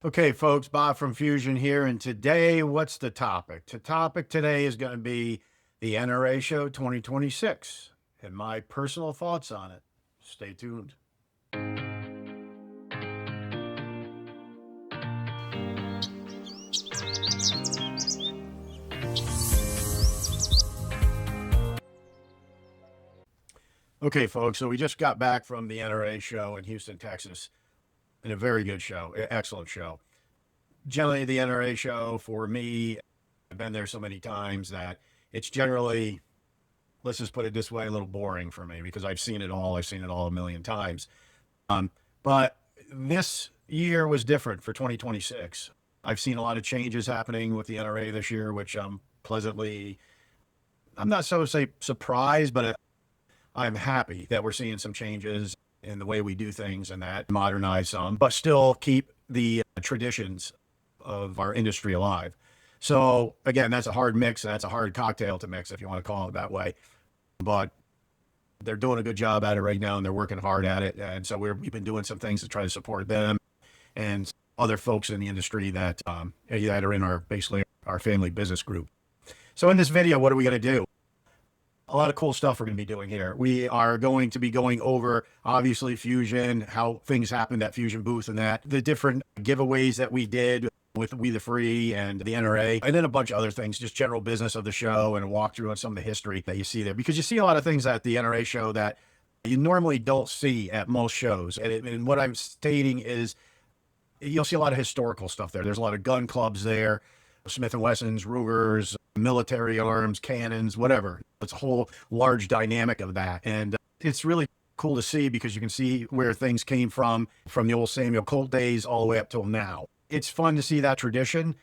Okay, folks, Bob from Fusion here, and today, what's the topic? The topic today is going to be the NRA Show 2026 and my personal thoughts on it. Stay tuned. Okay, folks, so we just got back from the NRA Show in Houston, Texas, and a very good show, excellent show. Generally, the NRA Show, for me, I've been there so many times that it's generally, let's just put it this way, a little boring for me because I've seen it all. I've seen it all a million times. But this year was different for 2026. I've seen a lot of changes happening with the NRA this year, which I'm not so say surprised, but I'm happy that we're seeing some changes in the way we do things and that modernize some, but still keep the traditions of our industry alive. So again, that's a hard mix and that's a hard cocktail to mix, if you want to call it that way. But they're doing a good job at it right now and they're working hard at it. And so we've been doing some things to try to support them and other folks in the industry that are in basically our family business group. So in this video, what are we going to do? A lot of cool stuff we're going to be doing here. We are going to be going over, obviously, Fusion, how things happened at Fusion booth and that, the different giveaways that we did with We the Free and the NRA, and then a bunch of other things, just general business of the show and a walkthrough on some of the history that you see there. Because you see a lot of things at the NRA show that you normally don't see at most shows. And what I'm stating is you'll see a lot of historical stuff there. There's a lot of gun clubs there, Smith & Wessons, Rugers, military arms, cannons, whatever. It's a whole large dynamic of that. And it's really cool to see because you can see where things came from the old Samuel Colt days all the way up till now. It's fun to see that tradition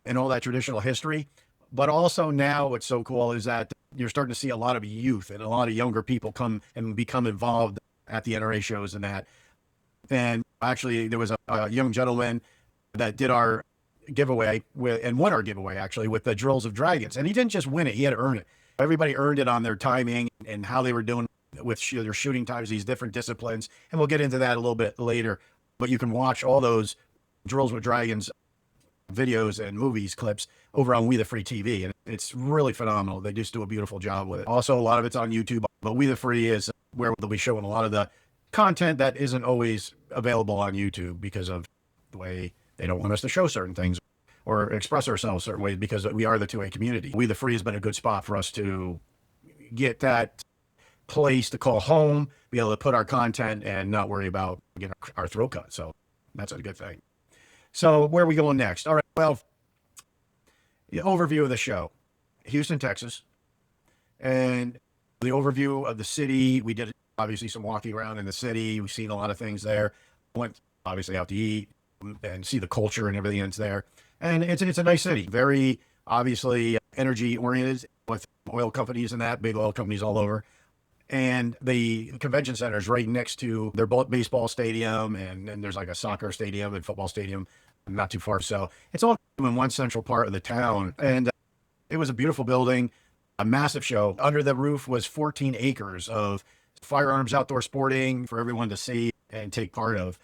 and all that traditional history. But also now what's so cool is that you're starting to see a lot of youth and a lot of younger people come and become involved at the NRA shows and that. And actually, there was a young gentleman that did our giveaway and won our giveaway actually with the Drills of Dragons. And he didn't just win it, he had to earn it. Everybody earned it on their timing and how they were doing with their shooting times, these different disciplines. And we'll get into that a little bit later. But you can watch all those Drills with Dragons videos and movies clips over on We the Free TV. And it's really phenomenal. They just do a beautiful job with it. Also, a lot of it's on YouTube. But We the Free is where they'll be showing a lot of the content that isn't always available on YouTube because of the way they don't want us to show certain things or express ourselves certain ways because we are the 2A community. We the Free has been a good spot for us to get that place to call home, be able to put our content and not worry about getting our throat cut. So that's a good thing. So where are we going next? All right, well, the overview of the show, Houston, Texas, and the overview of the city. We did obviously some walking around in the city. We've seen a lot of things there. Went obviously out to eat and see the culture and everything that's there. And it's a nice city, very obviously energy oriented with oil companies and that, big oil companies all over. And the convention center is right next to their baseball stadium, and there's like a soccer stadium and football stadium not too far. So it's all in one central part of the town. And it was a beautiful building, a massive show. Under the roof was 14 acres of firearms, outdoor sporting for everyone to see and take part of.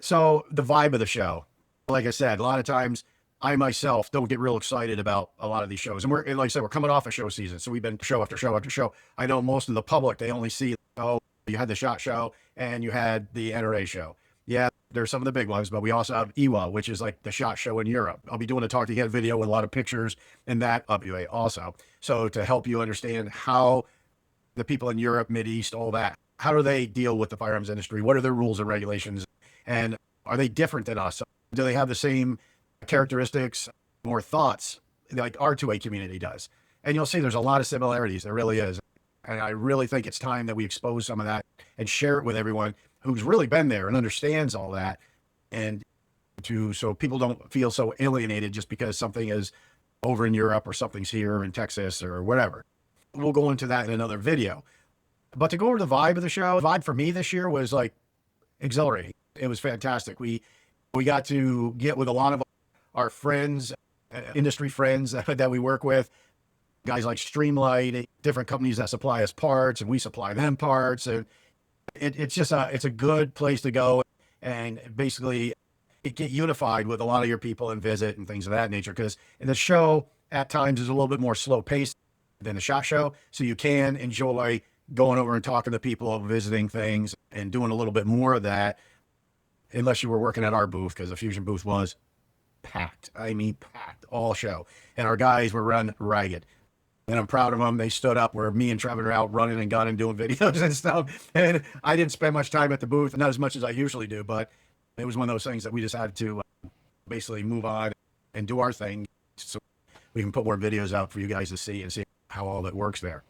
So the vibe of the show, like I said, a lot of times I myself don't get real excited about a lot of these shows. And like I said, we're coming off a show season. So we've been show after show after show. I know most of the public, they only see, oh, you had the SHOT Show and you had the NRA show. Yeah, there's some of the big ones, but we also have EWA, which is like the SHOT Show in Europe. I'll be doing a Talk to Head video with a lot of pictures and that up UA also. So to help you understand how the people in Europe, Mideast, all that, how do they deal with the firearms industry? What are their rules and regulations? And are they different than us? Do they have the same characteristics, more thoughts like our 2A community does? And you'll see there's a lot of similarities. There really is. And I really think it's time that we expose some of that and share it with everyone who's really been there and understands all that. And so people don't feel so alienated just because something is over in Europe or something's here in Texas or whatever. We'll go into that in another video. But to go over the vibe of the show, the vibe for me this year was like exhilarating. It was fantastic. We got to get with a lot of our friends, industry friends that we work with, guys like Streamlight, different companies that supply us parts, and we supply them parts. And it's a good place to go and basically get unified with a lot of your people and visit and things of that nature. Because the show at times is a little bit more slow paced than the SHOT Show. So you can enjoy going over and talking to people, visiting things, and doing a little bit more of that, unless you were working at our booth, because the Fusion booth was packed. I mean, packed all show. And our guys were run ragged. And I'm proud of them. They stood up where me and Trevor are out running and gunning, doing videos and stuff. And I didn't spend much time at the booth, not as much as I usually do, but it was one of those things that we just had to basically move on and do our thing so we can put more videos out for you guys to see and see how all that works there.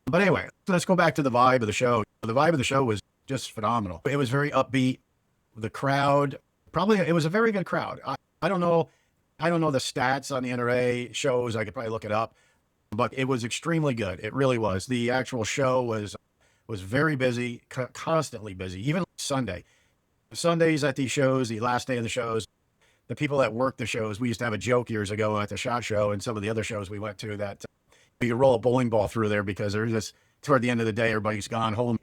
But anyway, let's go back to the vibe of the show. The vibe of the show was just phenomenal. It was very upbeat. The crowd, it was a very good crowd. I don't know the stats on the NRA shows. I could probably look it up, but it was extremely good. It really was. The actual show was very busy, constantly busy, even Sunday. Sundays at these shows, the last day of the shows, the people that work the shows, we used to have a joke years ago at the SHOT Show and some of the other shows we went to that you could roll a bowling ball through there because there's just, toward the end of the day, everybody's gone home.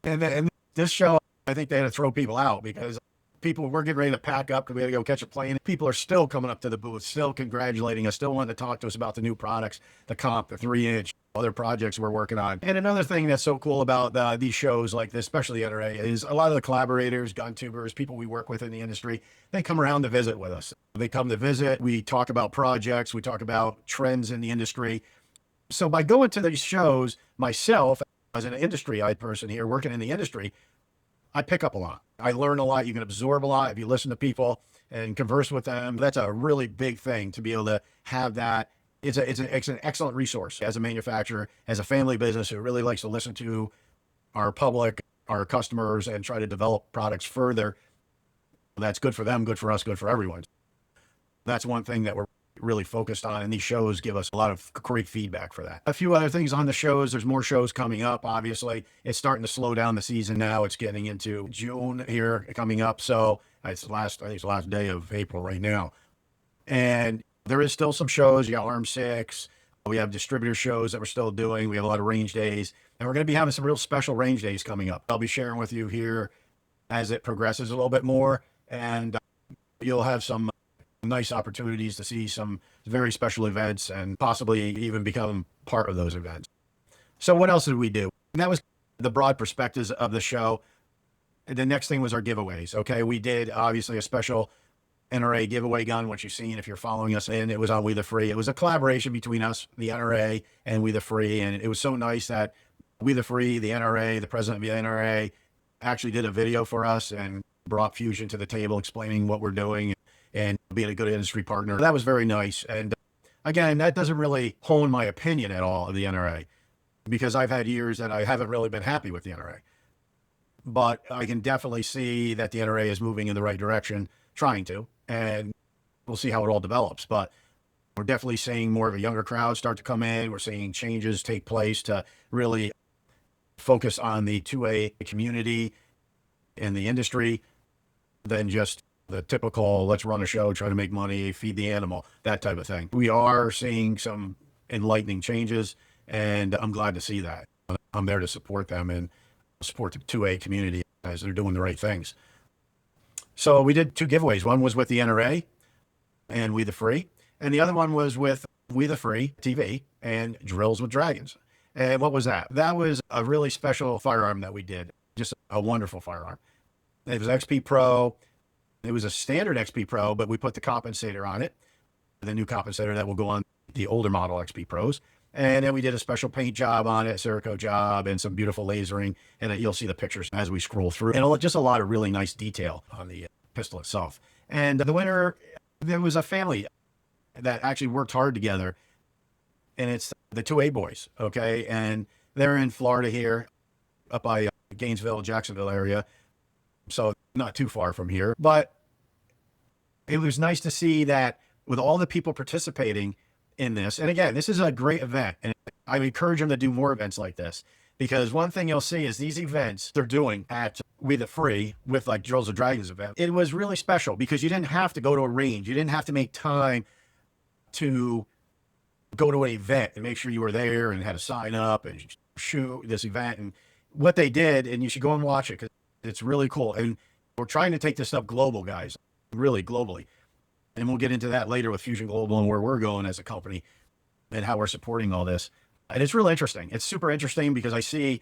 And this show, I think they had to throw people out because people were getting ready to pack up because we had to go catch a plane. People are still coming up to the booth, still congratulating us, still wanting to talk to us about the new products, the comp, the 3-inch, other projects we're working on. And another thing that's so cool about these shows like this, especially NRA, is a lot of the collaborators, gun tubers, people we work with in the industry, they come around to visit with us. They come to visit. We talk about projects. We talk about trends in the industry. So by going to these shows, myself, as an industry person here working in the industry, I pick up a lot. I learn a lot. You can absorb a lot if you listen to people and converse with them. That's a really big thing to be able to have that. It's an excellent resource as a manufacturer, as a family business who really likes to listen to our public, our customers, and try to develop products further. That's good for them, good for us, good for everyone. That's one thing that we're really focused on, and these shows give us a lot of great feedback for that. A few other things on the shows. There's more shows coming up. Obviously, it's starting to slow down the season now. It's getting into June here coming up. So I think it's the last day of April right now. And there is still some shows. You got Arm 6. We have distributor shows that we're still doing. We have a lot of range days, and we're going to be having some real special range days coming up. I'll be sharing with you here as it progresses a little bit more, and you'll have some nice opportunities to see some very special events and possibly even become part of those events. So what else did we do? And that was the broad perspectives of the show. And the next thing was our giveaways. Okay, we did obviously a special NRA giveaway gun, which you've seen if you're following us, and it was on We the Free. It was a collaboration between us, the NRA, and We the Free, and it was so nice that We the Free, the NRA, the president of the NRA, actually did a video for us and brought Fusion to the table explaining what we're doing and being a good industry partner. That was very nice. And again, that doesn't really hone my opinion at all of the NRA, because I've had years that I haven't really been happy with the NRA. But I can definitely see that the NRA is moving in the right direction, trying to, and we'll see how it all develops. But we're definitely seeing more of a younger crowd start to come in. We're seeing changes take place to really focus on the 2A community in the industry than just the typical, let's run a show, try to make money, feed the animal, that type of thing. We are seeing some enlightening changes, and I'm glad to see that. I'm there to support them and support the 2A community as they're doing the right things. So we did 2 giveaways. One was with the NRA and We the Free, and the other one was with We the Free TV and Drills with Dragons. And what was that? That was a really special firearm that we did. Just a wonderful firearm. It was XP Pro. It was a standard XP Pro, but we put the compensator on it, the new compensator that will go on the older model XP Pros. And then we did a special paint job on it, Cerakote job, and some beautiful lasering. And you'll see the pictures as we scroll through. And just a lot of really nice detail on the pistol itself. And the winner, there was a family that actually worked hard together. And it's the 2A boys, okay? And they're in Florida here, up by Gainesville, Jacksonville area. So not too far from here. But it was nice to see that with all the people participating in this, and again, this is a great event, and I encourage them to do more events like this, because one thing you'll see is these events they're doing at We the Free with like Drills of Dragons event. It was really special because you didn't have to go to a range. You didn't have to make time to go to an event and make sure you were there and had to sign up and shoot this event. And what they did, and you should go and watch it because it's really cool. And we're trying to take this stuff global, guys, really globally. And we'll get into that later with Fusion Global and where we're going as a company and how we're supporting all this. And it's really interesting. It's super interesting because I see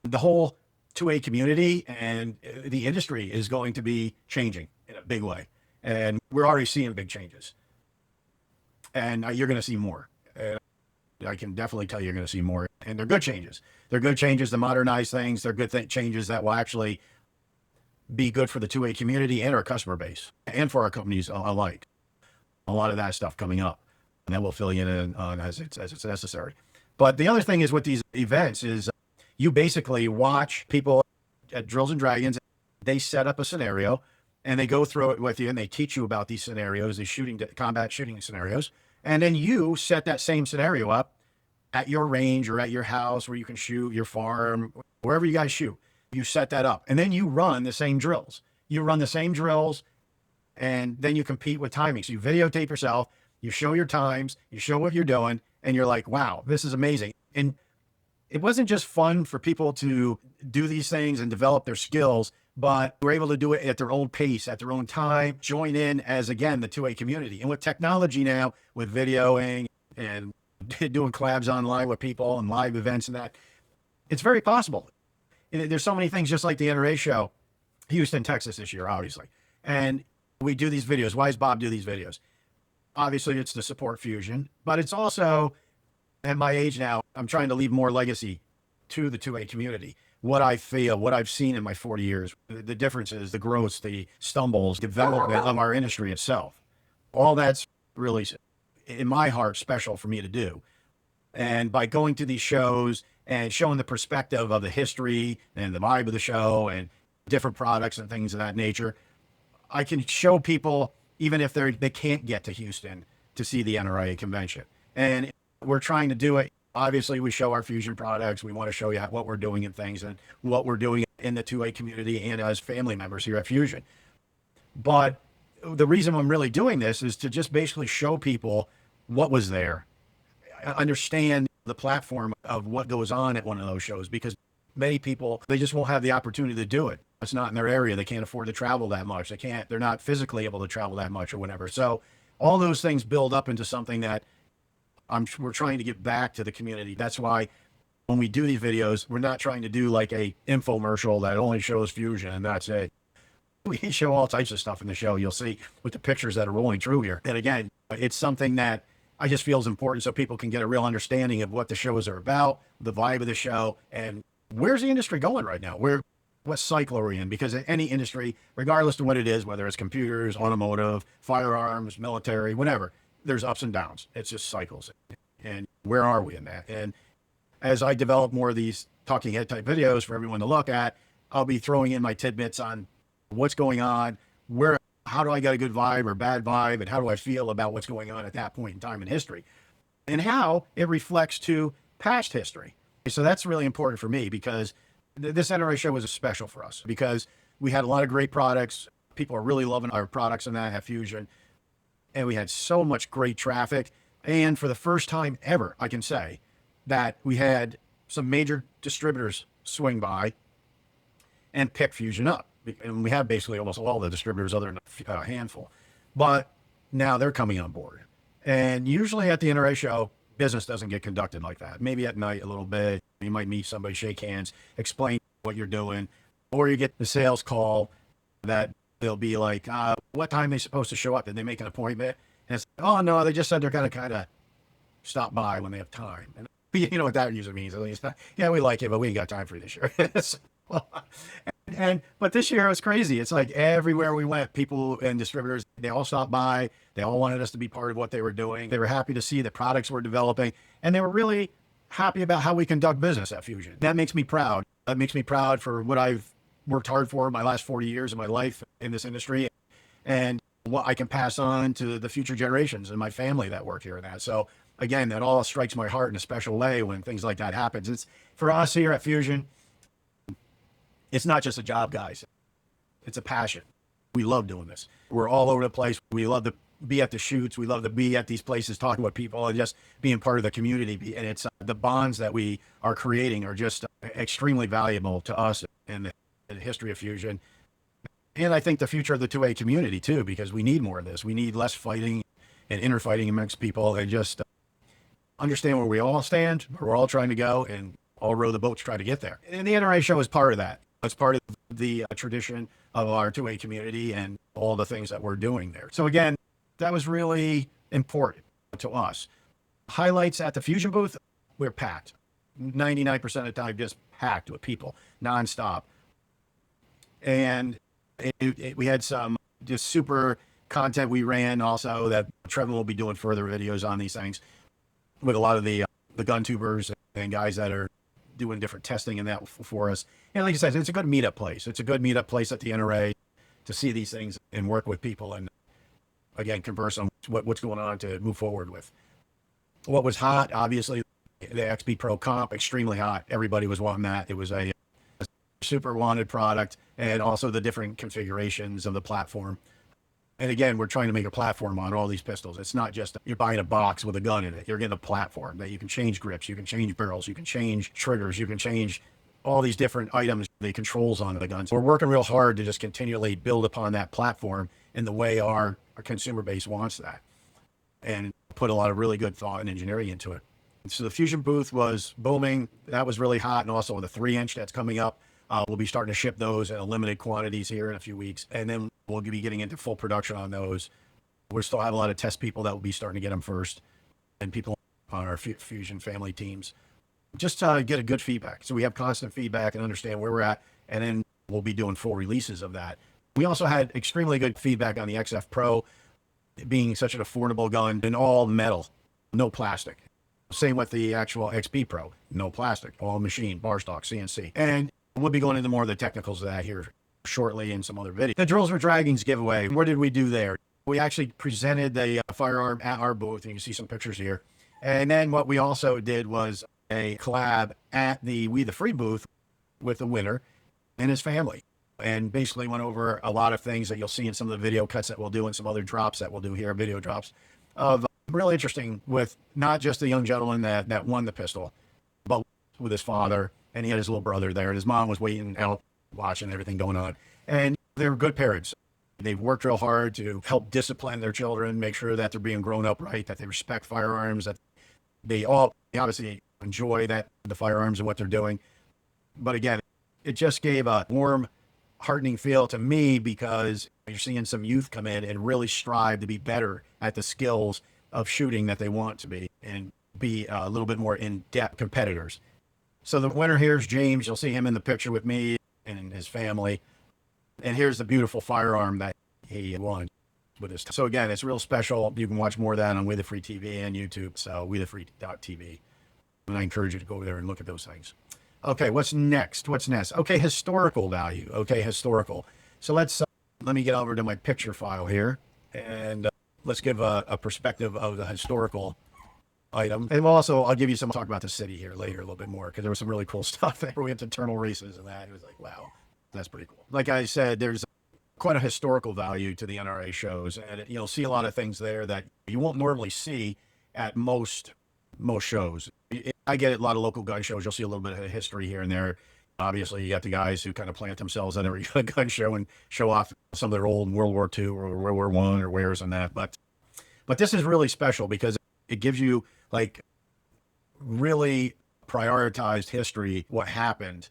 the whole 2A community and the industry is going to be changing in a big way. And we're already seeing big changes. And you're going to see more. And I can definitely tell you're going to see more. And they're good changes. They're good changes to modernize things. They're good changes that will actually be good for the 2A community and our customer base and for our companies alike. A lot of that stuff coming up. And then we'll fill you in on as it's necessary. But the other thing is with these events is you basically watch people at Drills and Dragons. They set up a scenario and they go through it with you and they teach you about these scenarios, these combat shooting scenarios. And then you set that same scenario up at your range or at your house where you can shoot, your farm, wherever you guys shoot. You set that up and then you run the same drills. You run the same drills and then you compete with timing. So you videotape yourself, you show your times, you show what you're doing, and you're like, wow, this is amazing. And it wasn't just fun for people to do these things and develop their skills, but we're able to do it at their own pace, at their own time, join in as, again, the 2A community. And with technology now, with videoing and doing collabs online with people and live events and that, it's very possible. And there's so many things, just like the NRA Show, Houston, Texas this year, obviously. And we do these videos. Why does Bob do these videos? Obviously, it's to support Fusion, but it's also, at my age now, I'm trying to leave more legacy to the 2A community. What I feel, what I've seen in my 40 years, the differences, the growths, the stumbles, development of our industry itself. All that's really, in my heart, special for me to do. And by going to these shows and showing the perspective of the history and the vibe of the show and different products and things of that nature, I can show people, even if they can't get to Houston to see the NRA convention. And we're trying to do it. Obviously, we show our Fusion products. We want to show you what we're doing and things and what we're doing in the 2A community and as family members here at Fusion. But the reason I'm really doing this is to just basically show people what was there, understand the platform of what goes on at one of those shows, because many people, they just won't have the opportunity to do it. It's not in their area. They can't afford to travel that much. They're not physically able to travel that much or whatever. So all those things build up into something that we're trying to get back to the community. That's why when we do these videos, we're not trying to do like a infomercial that only shows Fusion and that's it. We show all types of stuff in the show. You'll see with the pictures that are rolling through here. And again, it's something that I just feel is important so people can get a real understanding of what the shows are about, the vibe of the show, and where's the industry going right now? What cycle are we in? Because any industry, regardless of what it is, whether it's computers, automotive, firearms, military, whatever, there's ups and downs. It's just cycles. And where are we in that? And as I develop more of these talking head type videos for everyone to look at, I'll be throwing in my tidbits on what's going on, how do I get a good vibe or bad vibe, and how do I feel about what's going on at that point in time in history, and how it reflects to past history. So that's really important for me because this NRA show was special for us because we had a lot of great products. People are really loving our products and that at Fusion. And we had so much great traffic. And for the first time ever, I can say that we had some major distributors swing by and pick Fusion up. And we have basically almost all the distributors other than a handful. But now they're coming on board. And usually at the NRA show, business doesn't get conducted like that. Maybe at night a little bit. You might meet somebody, shake hands, explain what you're doing. Or you get the sales call that they'll be like, what time are they supposed to show up? Did they make an appointment? And it's, oh, no, they just said they're going to kind of stop by when they have time. And you know what that usually means. At least, yeah, we like it, but we ain't got time for you this year. But this year it was crazy. It's like everywhere we went, people and distributors, they all stopped by. They all wanted us to be part of what they were doing. They were happy to see the products we're developing. And they were really happy about how we conduct business at Fusion. That makes me proud. That makes me proud for what I've worked hard for my last 40 years of my life in this industry and what I can pass on to the future generations and my family that work here and that. So again, that all strikes my heart in a special way when things like that happens. It's for us here at Fusion. It's not just a job, guys. It's a passion. We love doing this. We're all over the place. We love to be at the shoots. We love to be at these places talking with people and just being part of the community. And it's the bonds that we are creating are just extremely valuable to us in the history of Fusion. And I think the future of the 2A community too, because we need more of this. We need less fighting and inner fighting amongst people, and just understand where we all stand, where we're all trying to go, and all row the boat to try to get there. And the NRA show is part of that. It's part of the tradition of our 2A community and all the things that we're doing there. So again, that was really important to us. Highlights at the Fusion booth, we're packed. 99% of the time, just packed with people, nonstop. And we had some just super content we ran also that Trevor will be doing further videos on these things with a lot of the gun tubers and guys that are doing different testing and that for us. And like I said, it's a good meetup place. It's a good meetup place at the NRA to see these things and work with people and, again, converse on what's going on to move forward with. What was hot, obviously, the XP Pro Comp, extremely hot. Everybody was wanting that. It was a super wanted product, and also the different configurations of the platform. And again, we're trying to make a platform on all these pistols. It's not just you're buying a box with a gun in it. You're getting a platform that you can change grips, you can change barrels, you can change triggers, you can change all these different items, the controls on the guns. We're working real hard to just continually build upon that platform in the way our consumer base wants that, and put a lot of really good thought and engineering into it. So the Fusion booth was booming. That was really hot. And also the 3-inch that's coming up. We'll be starting to ship those in limited quantities here in a few weeks. And then we'll be getting into full production on those. We still have a lot of test people that will be starting to get them first, and people on our Fusion family teams, just to get a good feedback. So we have constant feedback and understand where we're at. And then we'll be doing full releases of that. We also had extremely good feedback on the XF Pro, being such an affordable gun, and all metal, no plastic. Same with the actual XP Pro, no plastic, all machine, bar stock, CNC. And we'll be going into more of the technicals of that here shortly in some other videos. The Drills for Dragons giveaway, what did we do there? We actually presented the firearm at our booth, and you can see some pictures here. And then what we also did was a collab at the We the Free booth with the winner and his family, and basically went over a lot of things that you'll see in some of the video cuts that we'll do and some other drops that we'll do here, video drops of really interesting, with not just the young gentleman that won the pistol, but with his father, and he had his little brother there, and his mom was waiting out, watching everything going on. And they're good parents. They've worked real hard to help discipline their children, make sure that they're being grown up right, that they respect firearms, that they obviously enjoy the firearms and what they're doing. But again, it just gave a warm, heartening feel to me, because you're seeing some youth come in and really strive to be better at the skills of shooting that they want to be, and be a little bit more in-depth competitors. So the winner here is James. You'll see him in the picture with me and his family. And here's the beautiful firearm that he won with his. So again, it's real special. You can watch more of that on We the Free TV and YouTube. So WeTheFree.tv. And I encourage you to go over there and look at those things. Okay, what's next? Okay, historical value. Okay, historical. So let me get over to my picture file here, and let's give a perspective of the historical item. And I'll give you some talk about the city here later a little bit more, because there was some really cool stuff there. We went to Eternal Races and that. It was like, wow, that's pretty cool. Like I said, there's quite a historical value to the NRA shows, and you'll see a lot of things there that you won't normally see at most shows. I get a lot of local gun shows. You'll see a little bit of history here and there. Obviously, you got the guys who kind of plant themselves at every gun show and show off some of their old World War II or World War I or wares and that. But this is really special, because it gives you like really prioritized history, what happened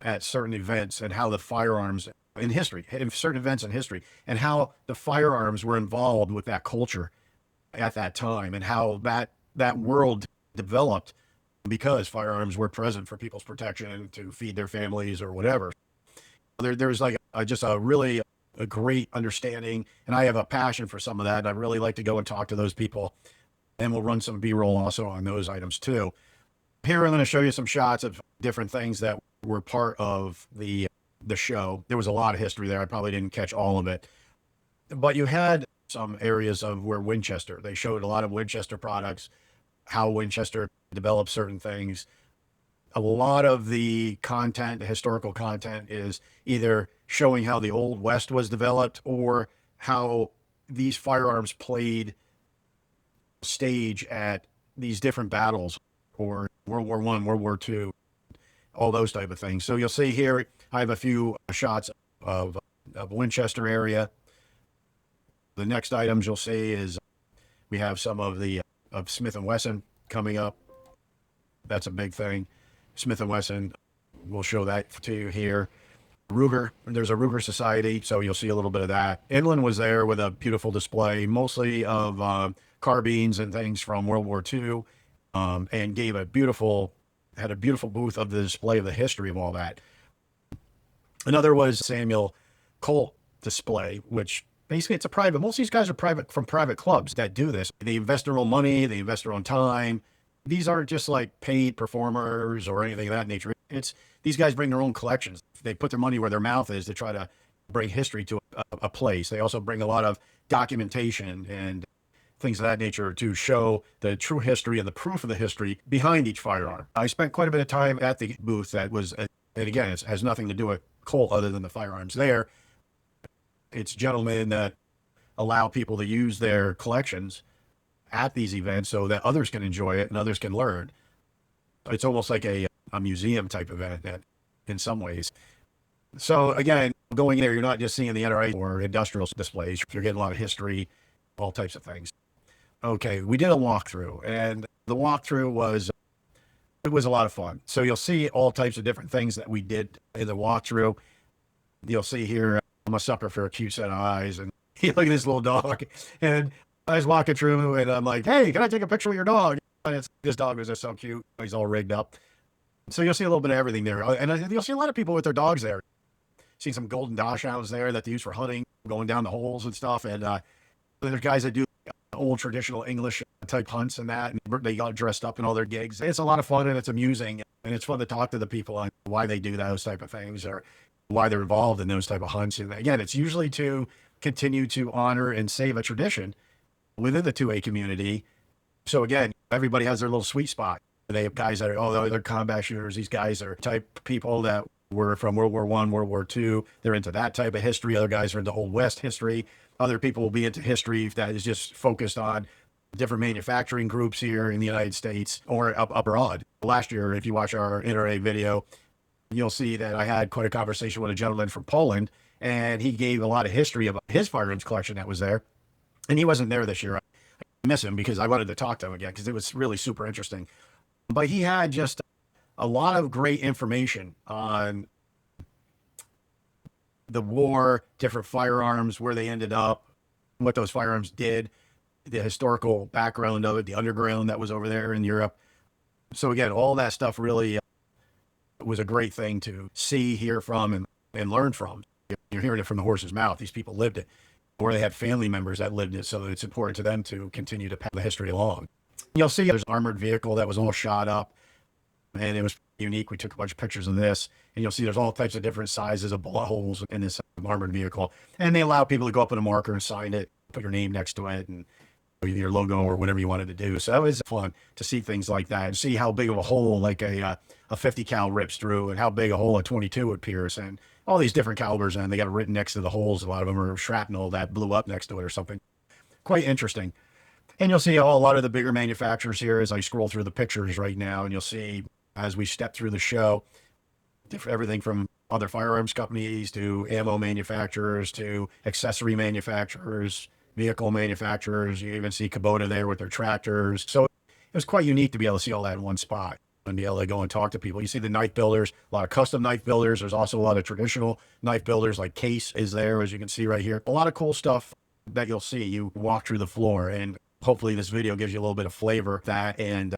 at certain events, and how the firearms in history, in certain events in history, and how the firearms were involved with that culture at that time, and how that world developed because firearms were present for people's protection, to feed their families or whatever. There's like just a really a great understanding, and I have a passion for some of that. And I really like to go and talk to those people, and we'll run some B-roll also on those items too. Here I'm going to show you some shots of different things that were part of the show. There was a lot of history there. I probably didn't catch all of it, but you had some areas of where Winchester, they showed a lot of Winchester products, how Winchester developed certain things. A lot of the content, the historical content, is either showing how the Old West was developed, or how these firearms played stage at these different battles, or World War I, World War II, all those type of things. So you'll see here, I have a few shots of Winchester area. The next items you'll see is we have some of the of Smith & Wesson coming up. That's a big thing. Smith & Wesson, we'll show that to you here. Ruger, there's a Ruger Society, so you'll see a little bit of that. Inland was there with a beautiful display, mostly of carbines and things from World War II, and had a beautiful booth of the display of the history of all that. Another was Samuel Colt display, which basically it's a private, most of these guys are from private clubs that do this. They invest their own money, they invest their own time. These aren't just like paid performers or anything of that nature. It's these guys bring their own collections. They put their money where their mouth is to try to bring history to a place. They also bring a lot of documentation and things of that nature to show the true history and the proof of the history behind each firearm. I spent quite a bit of time at the booth that was, and again, it has nothing to do with Colt other than the firearms there. It's gentlemen that allow people to use their collections at these events so that others can enjoy it and others can learn. It's almost like a museum type event in some ways. So again, going there, you're not just seeing the NRA or industrial displays. You're getting a lot of history, all types of things. Okay, we did a walkthrough, and the walkthrough was a lot of fun. So you'll see all types of different things that we did in the walkthrough. You'll see here, I'm a sucker for a cute set of eyes, and look at this little dog. And I was walking through, and I'm like, "Hey, can I take a picture of your dog?" And this dog was just so cute. He's all rigged up. So you'll see a little bit of everything there, and you'll see a lot of people with their dogs there. See some golden dachshunds there that they use for hunting, going down the holes and stuff. And there's guys that do old traditional English type hunts and that, and they got dressed up in all their gigs. It's a lot of fun and it's amusing, and it's fun to talk to the people on why they do those type of things or why they're involved in those type of hunts. And again, it's usually to continue to honor and save a tradition within the 2A community. So again, everybody has their little sweet spot. They have guys that are, they're combat shooters. These guys are type people that were from World War I, World War II. They're into that type of history. Other guys are into Old West history. Other people will be into history that is just focused on different manufacturing groups here in the United States or abroad. Last year, if you watch our NRA video, you'll see that I had quite a conversation with a gentleman from Poland, and he gave a lot of history about his firearms collection that was there. And he wasn't there this year. I miss him because I wanted to talk to him again because it was really super interesting. But he had just a lot of great information on the war, different firearms, where they ended up, what those firearms did, the historical background of it, the underground that was over there in Europe. So again, all that stuff really was a great thing to see, hear from, and learn from. You're hearing it from the horse's mouth. These people lived it, or they had family members that lived it, so it's important to them to continue to pass the history along. You'll see there's an armored vehicle that was all shot up, and it was unique. We took a bunch of pictures of this, and you'll see there's all types of different sizes of bullet holes in this armored vehicle. And they allow people to go up with a marker and sign it, put your name next to it, and your logo or whatever you wanted to do. So that was fun to see things like that and see how big of a hole like a 50 cal rips through, and how big a hole a 22 would pierce, and all these different calibers. And they got it written next to the holes. A lot of them are shrapnel that blew up next to it or something. Quite interesting. And you'll see a lot of the bigger manufacturers here as I scroll through the pictures right now, and you'll see as we step through the show, everything from other firearms companies to ammo manufacturers to accessory manufacturers, vehicle manufacturers. You even see Kubota there with their tractors. So it was quite unique to be able to see all that in one spot and be able to go and talk to people. You see the knife builders, a lot of custom knife builders. There's also a lot of traditional knife builders, like Case is there, as you can see right here. A lot of cool stuff that you'll see. You walk through the floor, and hopefully this video gives you a little bit of flavor of that and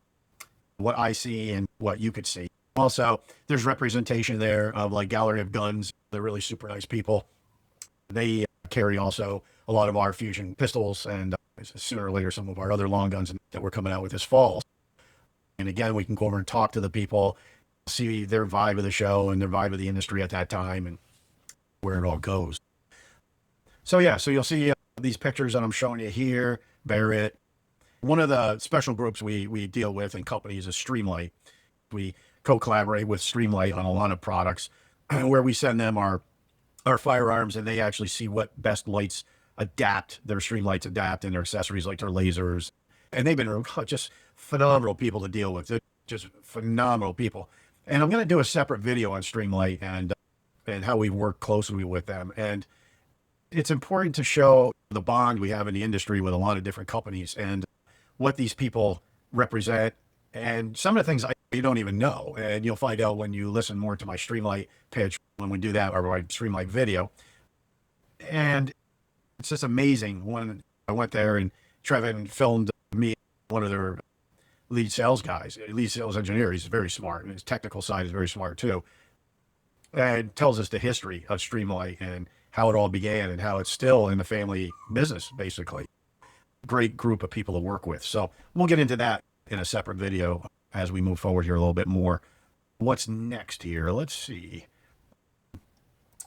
what I see and what you could see. Also, there's representation there of like Gallery of Guns. They're really super nice people. They carry also a lot of our fusion pistols and sooner or later some of our other long guns that we're coming out with this fall. And again, we can go over and talk to the people, see their vibe of the show and their vibe of the industry at that time and where it all goes. So yeah, so you'll see these pictures that I'm showing you here, Barrett. One of the special groups we deal with in companies is Streamlight. We co-collaborate with Streamlight on a lot of products where we send them our firearms, and they actually see what best lights adapt, their Streamlights adapt, and their accessories like their lasers. And they've been just phenomenal people to deal with. They're just phenomenal people. And I'm going to do a separate video on Streamlight and how we work closely with them. And it's important to show the bond we have in the industry with a lot of different companies and what these people represent. And some of the things you don't even know. And you'll find out when you listen more to my Streamlight pitch when we do that, or my Streamlight video. And it's just amazing when I went there and Trevin filmed me, one of their lead sales guys, lead sales engineer. He's very smart, and his technical side is very smart too. And tells us the history of Streamlight and how it all began and how it's still in the family business, basically. Great group of people to work with. So we'll get into that in a separate video as we move forward here a little bit more. What's next here? Let's see.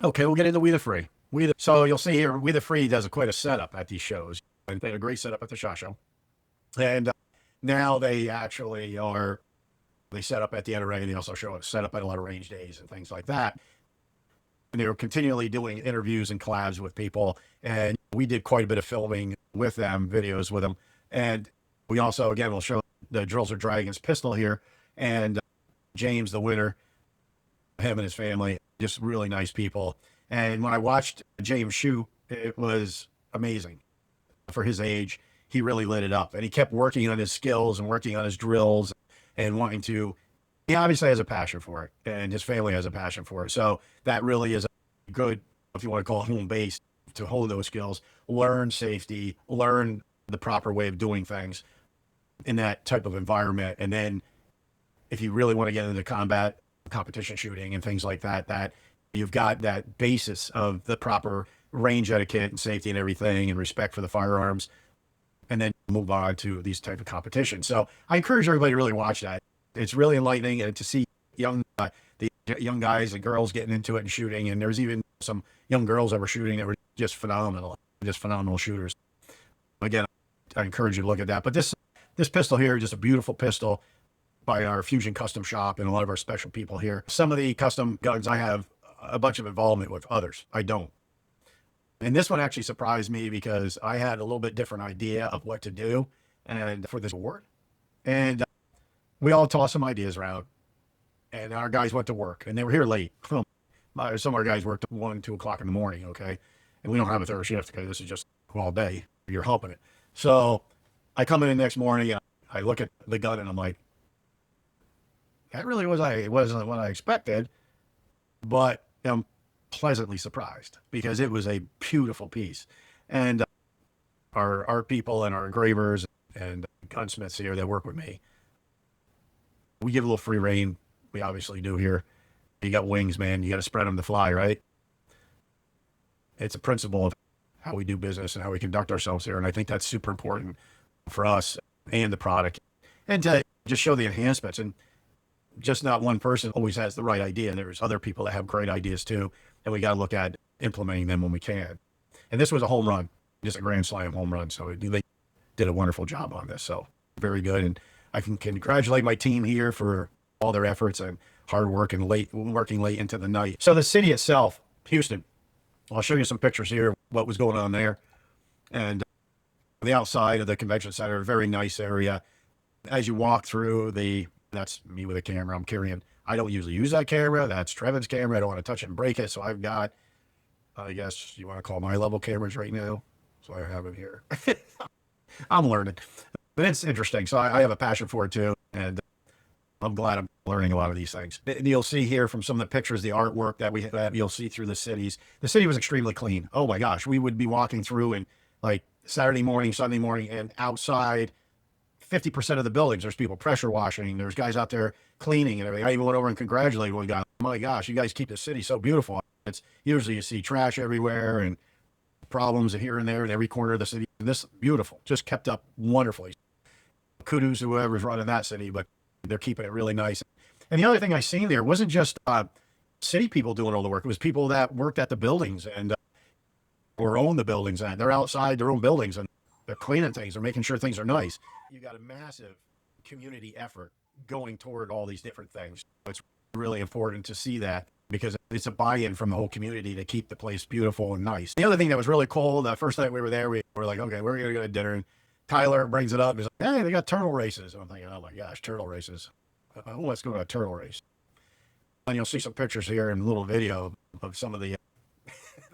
Okay, we'll get into We the Free. So you'll see here, We the Free does quite a setup at these shows. And they had a great setup at the SHOT Show. And now they actually they set up at the NRA, and they also set up at a lot of range days and things like that. And they were continually doing interviews and collabs with people. And we did quite a bit of filming with them, videos with them. And we also, again, will show the Drills Are Dragons pistol here. And James, the winner, him and his family, just really nice people. And when I watched James shoot, it was amazing. For his age, he really lit it up. And he kept working on his skills and working on his drills and wanting to. He obviously has a passion for it, and his family has a passion for it. So that really is a good, if you want to call it home base, to hold those skills, learn safety, learn the proper way of doing things in that type of environment. And then if you really want to get into combat, competition shooting and things like that, that you've got that basis of the proper range etiquette and safety and everything and respect for the firearms, and then move on to these type of competitions. So I encourage everybody to really watch that. It's really enlightening, and to see the young guys and girls getting into it and shooting. And there's even some young girls that were shooting that were just phenomenal shooters. Again, I encourage you to look at that. But this pistol here, just a beautiful pistol by our Fusion Custom Shop and a lot of our special people here. Some of the custom guns I have a bunch of involvement with, others I don't. And this one actually surprised me because I had a little bit different idea of what to do and for this award. And we all tossed some ideas around, and our guys went to work, and they were here late. Some of our guys worked 1, 2 o'clock in the morning, okay? And we don't have a third shift because this is just all day. You're helping it. So I come in the next morning, and I look at the gun, and I'm like, that really wasn't what I expected, but I'm pleasantly surprised because it was a beautiful piece. And our people and our engravers and gunsmiths here that work with me, we give a little free rein. We obviously do here. You got wings, man. You got to spread them to fly, right? It's a principle of how we do business and how we conduct ourselves here. And I think that's super important for us and the product. And to just show the enhancements. And just not one person always has the right idea. And there's other people that have great ideas too. And we got to look at implementing them when we can. And this was a home run, just a grand slam home run. So they did a wonderful job on this. So very good. And I can congratulate my team here for all their efforts and hard work and working late into the night. So the city itself, Houston, I'll show you some pictures here, what was going on there. And the outside of the convention center, very nice area. As you walk through that's me with a camera I'm carrying. I don't usually use that camera. That's Trevin's camera. I don't want to touch it and break it. So I've got, I guess you want to call my level cameras right now. So I have it here. I'm learning. But it's interesting. So I have a passion for it too. And I'm glad I'm learning a lot of these things. And you'll see here from some of the pictures, the artwork that you'll see through the cities. The city was extremely clean. Oh my gosh. We would be walking through and like Saturday morning, Sunday morning, and outside 50% of the buildings, there's people pressure washing. There's guys out there cleaning and everything. I even went over and congratulated one guy. Oh my gosh, you guys keep the city so beautiful. It's usually you see trash everywhere and problems here and there in every corner of the city. This beautiful, just kept up wonderfully. Kudos to whoever's running that city, but they're keeping it really nice. And the other thing I seen there wasn't just city people doing all the work. It was people that worked at the buildings and or own the buildings, and they're outside their own buildings and they're cleaning things. They're making sure things are nice. You got a massive community effort going toward all these different things. It's really important to see that because it's a buy-in from the whole community to keep the place beautiful and nice. The other thing that was really cool, the first night we were there, we were like, okay, we're going to go to dinner. And Tyler brings it up. He's like, hey, they got turtle races. And I'm thinking, oh my gosh, turtle races. Let's go to a turtle race. And you'll see some pictures here and a little video of some of the,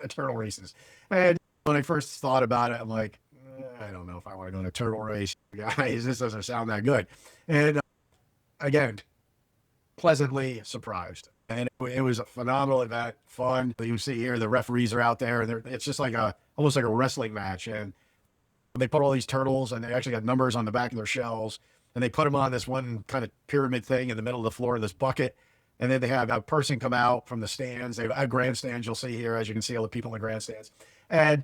the turtle races. And When I first thought about it, I'm like, I don't know if I want to go on a turtle race, guys. This doesn't sound that good. And again, pleasantly surprised. And it was a phenomenal event, fun. You see here, the referees are out there, and it's just like almost like a wrestling match. And they put all these turtles, and they actually got numbers on the back of their shells, and they put them on this one kind of pyramid thing in the middle of the floor of this bucket. And then they have a person come out from the stands. They have grandstands, you'll see here, as you can see all the people in the grandstands. And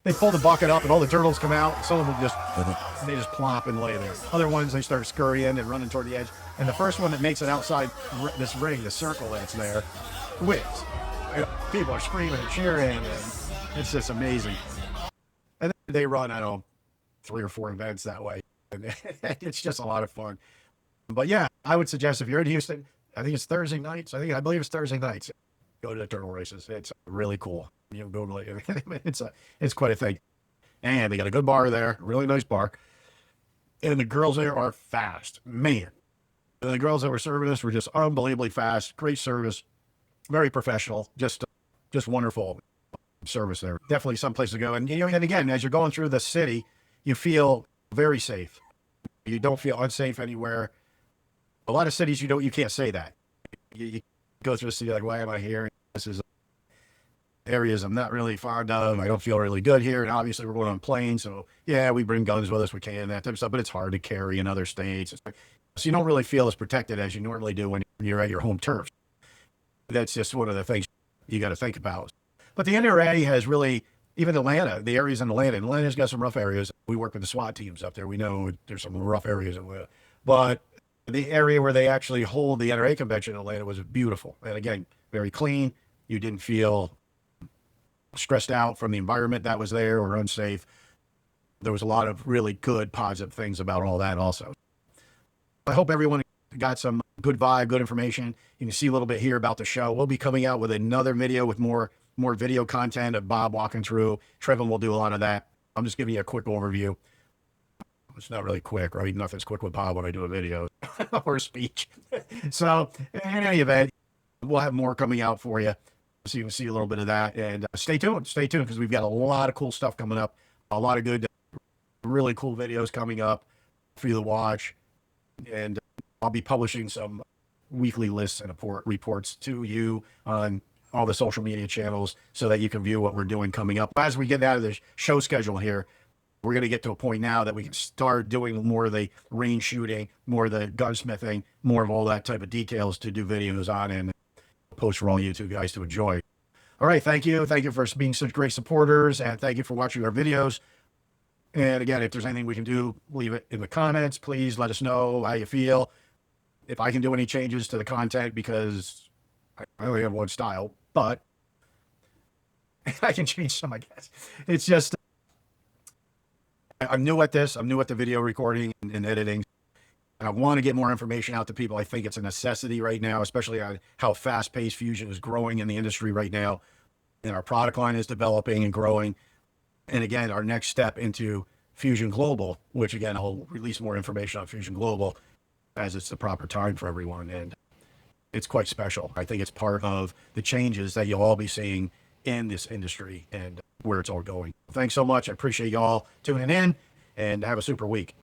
they pull the bucket up, and all the turtles come out. Some of them just plop and lay there. Other ones, they start scurrying and running toward the edge. And the first one that makes it outside this ring, the circle that's there, wins. People are screaming and cheering, and it's just amazing. And then they run, I don't know, 3 or 4 events that way. And it's just a lot of fun. But yeah, I would suggest if you're in Houston, I think it's Thursday nights. I believe it's Thursday nights. Go to the turtle races. It's really cool. You know, Google it. It's quite a thing. And they got a good bar there, really nice bar. And the girls there are fast, man. The girls that were serving us were just unbelievably fast. Great service, very professional. Just wonderful service there. Definitely some place to go. And and again, as you're going through the city, you feel very safe. You don't feel unsafe anywhere. A lot of cities you can't say that. You go through the city like, why am I here? This is areas I'm not really fond of. I don't feel really good here. And obviously we're going on planes. So yeah, we bring guns with us. We can, that type of stuff, but it's hard to carry in other states. So you don't really feel as protected as you normally do when you're at your home turf. That's just one of the things you got to think about. But the NRA has really, even Atlanta, the areas in Atlanta's got some rough areas. We work with the SWAT teams up there. We know there's some rough areas. But the area where they actually hold the NRA convention in Atlanta was beautiful. And again, very clean. You didn't feel stressed out from the environment that was there or unsafe. There was a lot of really good, positive things about all that also. I hope everyone got some good vibe, good information. You can see a little bit here about the show. We'll be coming out with another video with more video content of Bob walking through. Trevin will do a lot of that. I'm just giving you a quick overview. It's not really quick, right? Nothing's quick with Bob when I do a video or a speech. So in any event, we'll have more coming out for you. So you can see a little bit of that. And stay tuned, because we've got a lot of cool stuff coming up. A lot of good, really cool videos coming up for you to watch. And I'll be publishing some weekly lists and reports to you on all the social media channels so that you can view what we're doing coming up. As we get out of the show schedule here, we're going to get to a point now that we can start doing more of the range shooting, more of the gunsmithing, more of all that type of details to do videos on and post for all you two guys to enjoy. All right, thank you. Thank you for being such great supporters, and thank you for watching our videos. And again, if there's anything we can do, leave it in the comments. Please let us know how you feel. If I can do any changes to the content, because I only have one style, but I can change some, I guess. It's just, I'm new at this. I'm new at the video recording and editing. And I want to get more information out to people. I think it's a necessity right now, especially on how fast-paced fusion is growing in the industry right now. And our product line is developing and growing. And again, our next step into Fusion Global, which again, I'll release more information on Fusion Global as it's the proper time for everyone. And it's quite special. I think it's part of the changes that you'll all be seeing in this industry and where it's all going. Thanks so much. I appreciate y'all tuning in, and have a super week.